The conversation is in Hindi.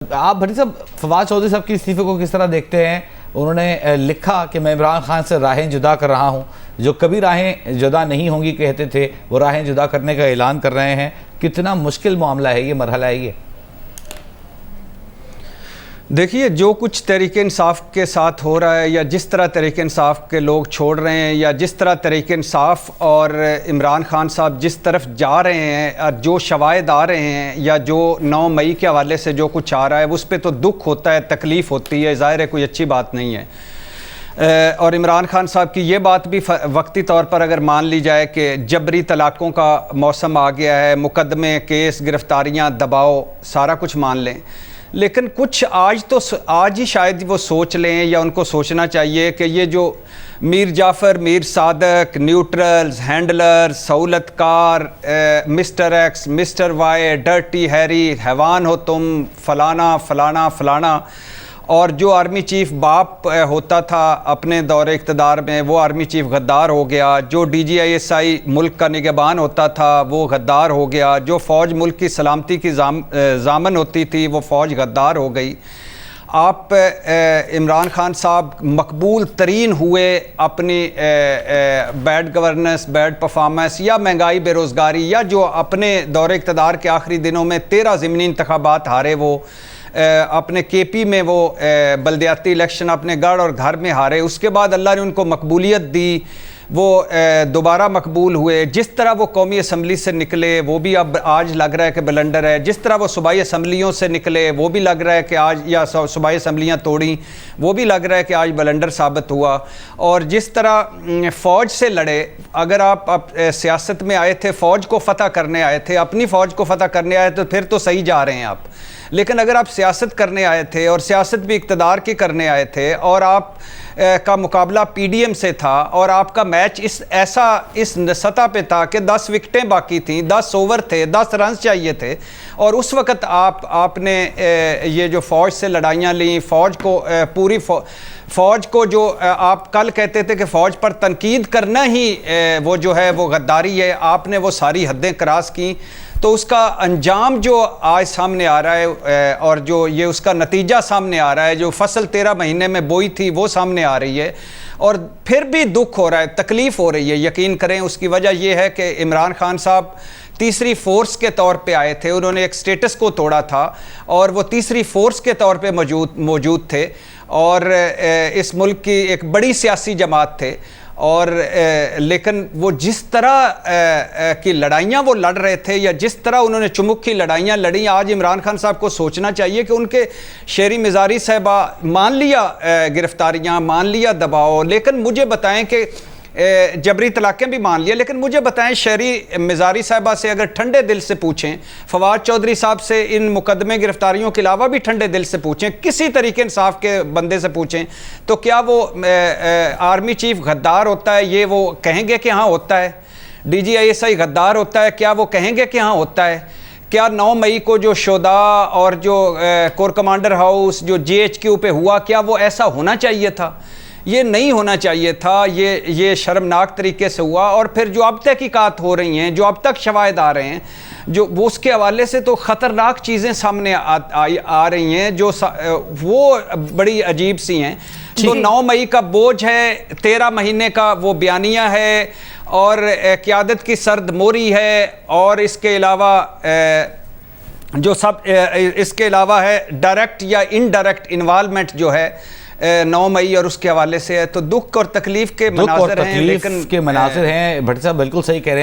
आप भट्टी साहब फवाद चौधरी साहब के इस्तीफे को किस तरह देखते हैं? उन्होंने लिखा कि मैं इमरान खान से राहें जुदा कर रहा हूं। जो कभी राहें जुदा नहीं होंगी कहते थे, वो राहें जुदा करने का ऐलान कर रहे हैं। कितना मुश्किल मामला है ये, मरहला है ये? देखिए, जो कुछ तहरीक इंसाफ के साथ हो रहा है, या जिस तरह तहरीक इंसाफ के लोग छोड़ रहे हैं, या जिस तरह तहरीक इंसाफ और इमरान खान साहब जिस तरफ जा रहे हैं, जो शवाहिद आ रहे हैं, या जो 9 मई के हवाले से जो कुछ आ रहा है, उस पर तो दुख होता है, तकलीफ़ होती है, ज़ाहिर है कोई अच्छी बात नहीं है। और इमरान खान साहब की ये बात भी वक्ती तौर पर अगर मान ली जाए कि जबरी तलाक़ों का मौसम आ गया है, मुकदमे, केस, गिरफ़्तारियाँ, दबाव, सारा कुछ मान लें, लेकिन कुछ आज ही शायद वो सोच लें, या उनको सोचना चाहिए कि ये जो मीर जाफ़र, मीर सादक, न्यूट्रल्स, हैंडलर, सहूलतकार, mister X, mister Y, dirty Harry, हैवान हो तुम, फ़लाना फ़लाना फ़लाना, और जो आर्मी चीफ़ बाप होता था अपने दौरे इक़्तिदार में, वो आर्मी चीफ़ गद्दार हो गया। जो DGISI मुल्क का निगहबान होता था, वो गद्दार हो गया। जो फ़ौज मुल्क की सलामती की ज़ामन होती थी, वो फ़ौज गद्दार हो गई। आप इमरान खान साहब मकबूल तरीन हुए अपनी बैड गवर्नेंस, बैड परफॉर्मेंस, या महंगाई, बेरोज़गारी, या जो अपने दौरे इक़्तिदार के आखिरी दिनों में 13 ज़िमनी इंतखाबात हारे, वो अपने KP में वो बल्दियाती इलेक्शन अपने गढ़ और घर में हारे। उसके बाद अल्लाह ने उनको मकबूलियत दी, वो दोबारा मकबूल हुए। जिस तरह वो कौमी असम्बली से निकले, वो भी अब आज लग रहा है कि बलंडर है। जिस तरह वो सूबाई असम्बलियों से निकले, वो भी लग रहा है कि आज, या सूबाई असम्बलियाँ तोड़ी, वो भी लग रहा है कि आज बलंडर साबित हुआ। और जिस तरह फ़ौज से लड़े, अगर आप सियासत में आए थे, फ़ौज को फ़तह करने आए थे, अपनी फ़ौज को फ़तह करने आए, तो फिर तो सही जा रहे हैं आप। लेकिन अगर आप सियासत करने आए थे, और सियासत भी इक़्तिदार की करने आए थे, और आप का मुकाबला PDM से था, और आपका मैच इस सतह पे था कि 10 विकेटें बाकी थीं, 10 ओवर थे, 10 रन चाहिए थे, और उस वक़्त आपने ये जो फ़ौज से लड़ाइयाँ ली, फ़ौज को पूरी फ़ौज को जो आप कल कहते थे कि फ़ौज पर तनकीद करना ही वो जो है वो गद्दारी है, आपने वो सारी हदें क्रॉस की। तो उसका अंजाम जो आज सामने आ रहा है, और जो ये उसका नतीजा सामने आ रहा है, जो फसल 13 महीने में बोई थी वो सामने आ रही है, और फिर भी दुख हो रहा है, तकलीफ़ हो रही है। यकीन करें, उसकी वजह यह है कि इमरान खान साहब तीसरी फोर्स के तौर पे आए थे, उन्होंने एक स्टेटस को तोड़ा था, और वो तीसरी फोर्स के तौर पे मौजूद थे, और इस मुल्क की एक बड़ी सियासी जमात थे। और लेकिन वो जिस तरह की लड़ाइयाँ वो लड़ रहे थे, या जिस तरह उन्होंने चुमुक की लड़ाइयाँ लड़ी, आज इमरान खान साहब को सोचना चाहिए कि उनके शेरी मिजारी साहबा मान लिया गिरफ्तारियाँ, मान लिया दबाव, लेकिन मुझे बताएं कि जबरी तलाक़ें भी मान लिया, लेकिन मुझे बताएं, शेरी मिजारी साहबा से अगर ठंडे दिल से पूछें, फवाद चौधरी साहब से इन मुकदमे गिरफ्तारियों के अलावा भी ठंडे दिल से पूछें, किसी तरीके इंसाफ के बंदे से पूछें, तो क्या वो आर्मी चीफ़ गद्दार होता है ये वो कहेंगे कि हाँ होता है? DGISI गद्दार होता है, क्या वो कहेंगे कि हाँ होता है? क्या 9 मई को जो शोदा और जो कोर कमांडर हाउस जो GHQ पे हुआ, क्या वो ऐसा होना चाहिए था? ये नहीं होना चाहिए था। ये शर्मनाक तरीके से हुआ। और फिर जो अब तहकीकात हो रही हैं, जो अब तक शवाहिद आ रहे हैं, जो वो उसके हवाले से तो ख़तरनाक चीज़ें सामने आ रही हैं, जो वो बड़ी अजीब सी हैं। तो 9 मई का बोझ है, 13 महीने का वो बयानिया है, और क़यादत की सर्द मोरी है, और इसके अलावा जो सब इसके अलावा है डायरेक्ट या इनडायरेक्ट इन्वॉल्वमेंट जो है 9 मई और उसके हवाले से है। तो दुख और तकलीफ के मनाज़िर हैं, लेकिन के मनाज़िर हैं। भट्टी साहब बिल्कुल सही कह रहे हैं।